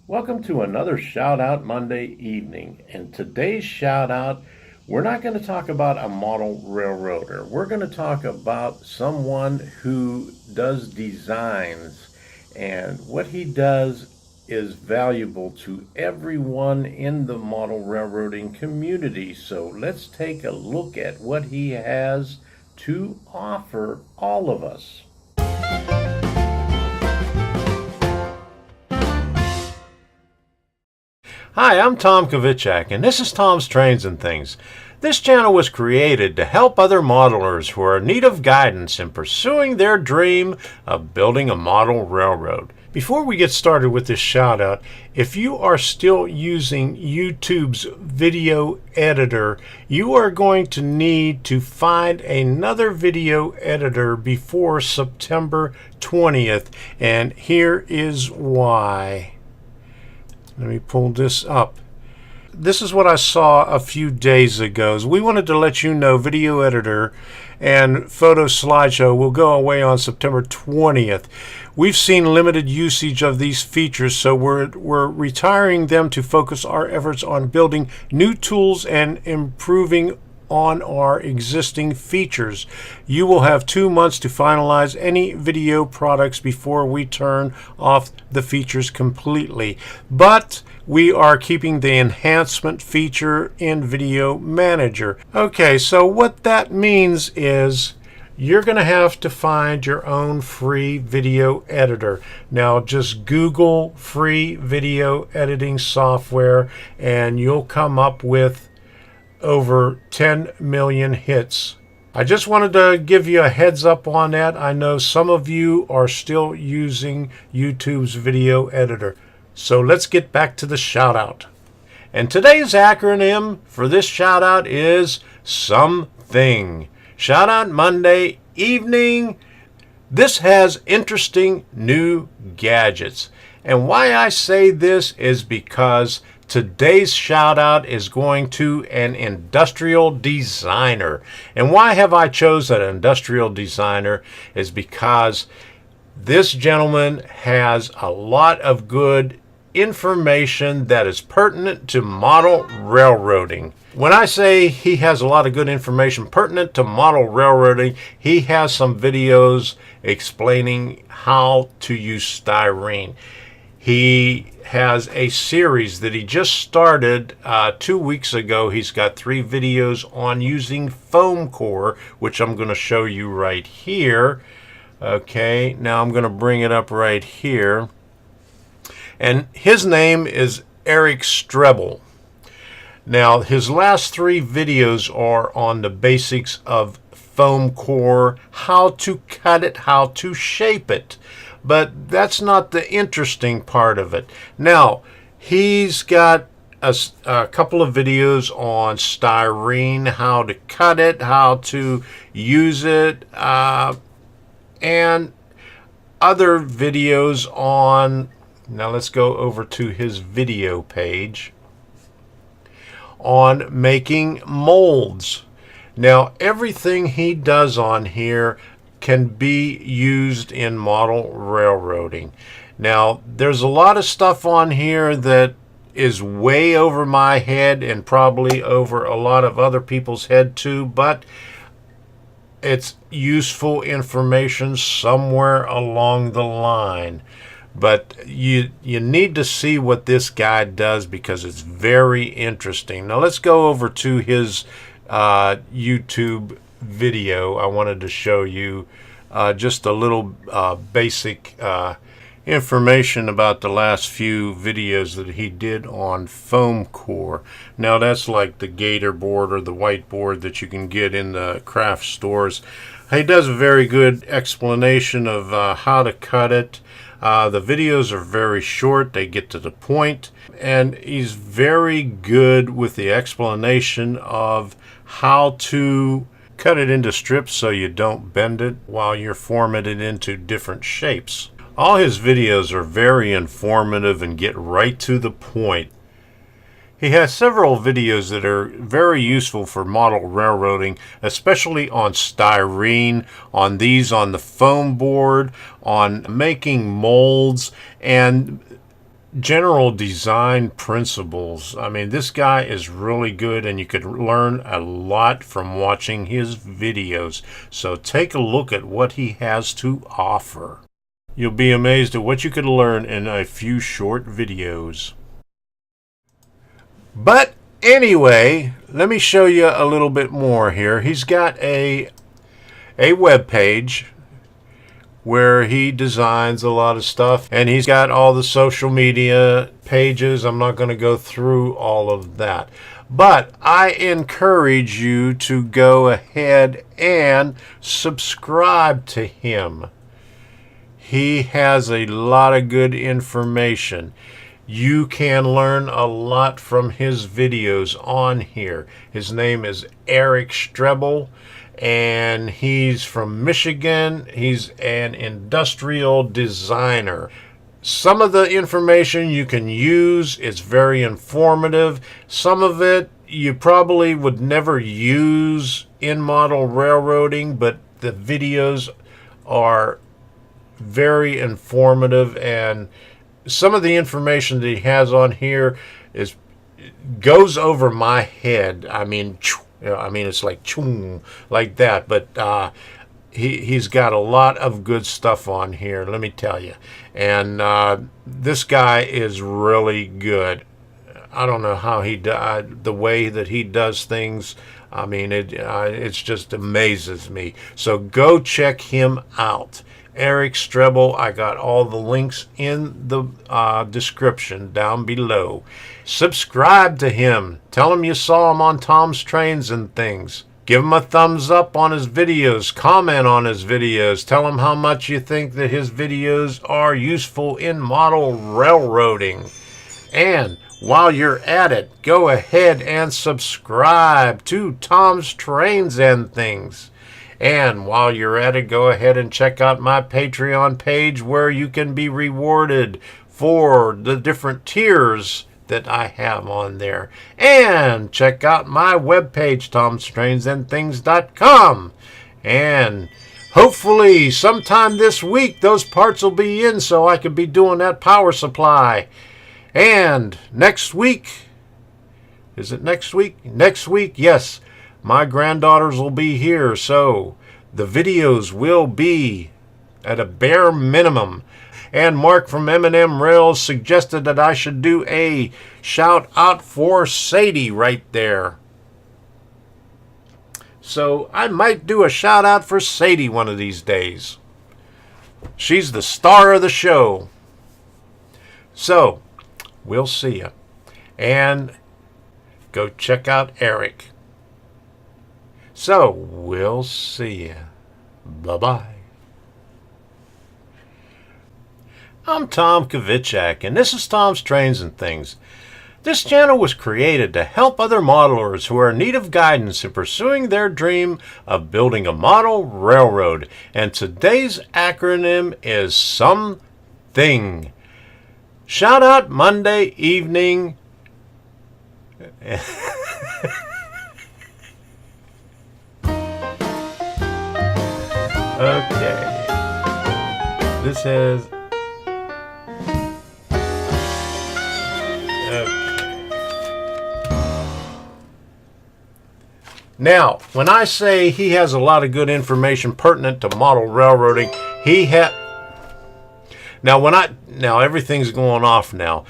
Welcome to another Shout Out Monday evening. And today's shout out, we're not going to talk about a model railroader. We're going to talk about someone who does designs, and what he does is valuable to everyone in the model railroading community. So let's take a look at what he has to offer all of us. Hi, I'm Tom Kovichak, and this is Tom's Trains and Things. This channel was created to help other modelers who are in need of guidance in pursuing their dream of building a model railroad. Before we get started with this shout out, if you are still using YouTube's video editor, you are going to need to find another video editor before September 20th, and here is why. Let me pull this up. This is what I saw a few days ago. We wanted to let you know Video Editor and Photo Slideshow will go away on September 20th. We've seen limited usage of these features, so we're retiring them to focus our efforts on building new tools and improving on our existing features. You will have 2 months to finalize any video products before we turn off the features completely. But we are keeping the enhancement feature in Video Manager. Okay, so what that means is you're going to have to find your own free video editor. Now just Google free video editing software and you'll come up with over 10 million hits. I just wanted to give you a heads up on that. I know some of you are still using YouTube's video editor. So let's get back to the shout out. And today's acronym for this shout out is something. Shout out Monday evening. This has interesting new gadgets. And why I say this is because today's shout out is going to an industrial designer. And why have I chosen an industrial designer is because this gentleman has a lot of good information that is pertinent to model railroading. When I say he has a lot of good information pertinent to model railroading, he has some videos explaining how to use styrene. He has a series that he just started 2 weeks ago. He's got 3 videos on using foam core, which I'm going to show you right here. Okay, now I'm going to bring it up right here. And his name is Eric Strebel. Now, his last 3 videos are on the basics of foam core, how to cut it, how to shape it. But that's not the interesting part of it. Now, he's got a couple of videos on styrene, how to cut it, how to use it, and other videos on, now let's go over to his video page, on making molds. Now, everything he does on here can be used in model railroading. Now, there's a lot of stuff on here that is way over my head and probably over a lot of other people's head too, but it's useful information somewhere along the line. But you need to see what this guy does because it's very interesting. Now let's go over to his YouTube video. I wanted to show you just a little basic information about the last few videos that he did on foam core. Now that's like the gator board or the whiteboard that you can get in the craft stores. He does a very good explanation of how to cut it. The videos are very short, they get to the point, and he's very good with the explanation of how to cut it into strips so you don't bend it while you're forming it into different shapes. All his videos are very informative and get right to the point. He has several videos that are very useful for model railroading, especially on styrene, on the foam board, on making molds, and general design principles. I mean, this guy is really good, and you could learn a lot from watching his videos. So take a look at what he has to offer. You'll be amazed at what you could learn in a few short videos. But anyway, let me show you a little bit more here. He's got a web page where he designs a lot of stuff, and he's got all the social media pages. I'm not going to go through all of that, but I encourage you to go ahead and subscribe to him. He has a lot of good information. You can learn a lot from his videos on here. His name is Eric Strebel, and he's from Michigan. He's an industrial designer. Some of the information you can use. It's very informative. Some of it you probably would never use in model railroading, but the videos are very informative, and some of the information that he has on here goes over my head. I mean, it's like choom, like that. But he's got a lot of good stuff on here, let me tell you. And this guy is really good. I don't know how the way that he does things. I mean, it just amazes me. So go check him out. Eric Strebel. I got all the links in the description down below. Subscribe to him. Tell him you saw him on Tom's Trains and Things. Give him a thumbs up on his videos. Comment on his videos. Tell him how much you think that his videos are useful in model railroading. And while you're at it, go ahead and subscribe to Tom's Trains and Things. And while you're at it, go ahead and check out my Patreon page where you can be rewarded for the different tiers that I have on there. And check out my webpage, tomstrainsandthings.com. And hopefully sometime this week those parts will be in so I can be doing that power supply. And next week, is it next week? Next week, yes. My granddaughters will be here, so the videos will be at a bare minimum. And Mark from M&M Rails suggested that I should do a shout out for Sadie right there. So I might do a shout out for Sadie one of these days. She's the star of the show. So we'll see you. And go check out Eric. So, we'll see you. Bye-bye. I'm Tom Kovichak, and this is Tom's Trains and Things. This channel was created to help other modelers who are in need of guidance in pursuing their dream of building a model railroad. And today's acronym is SOMETHING. Shout out Monday evening. Okay. This is... Okay. Now, when I say he has a lot of good information pertinent to model railroading, Now everything's going off now.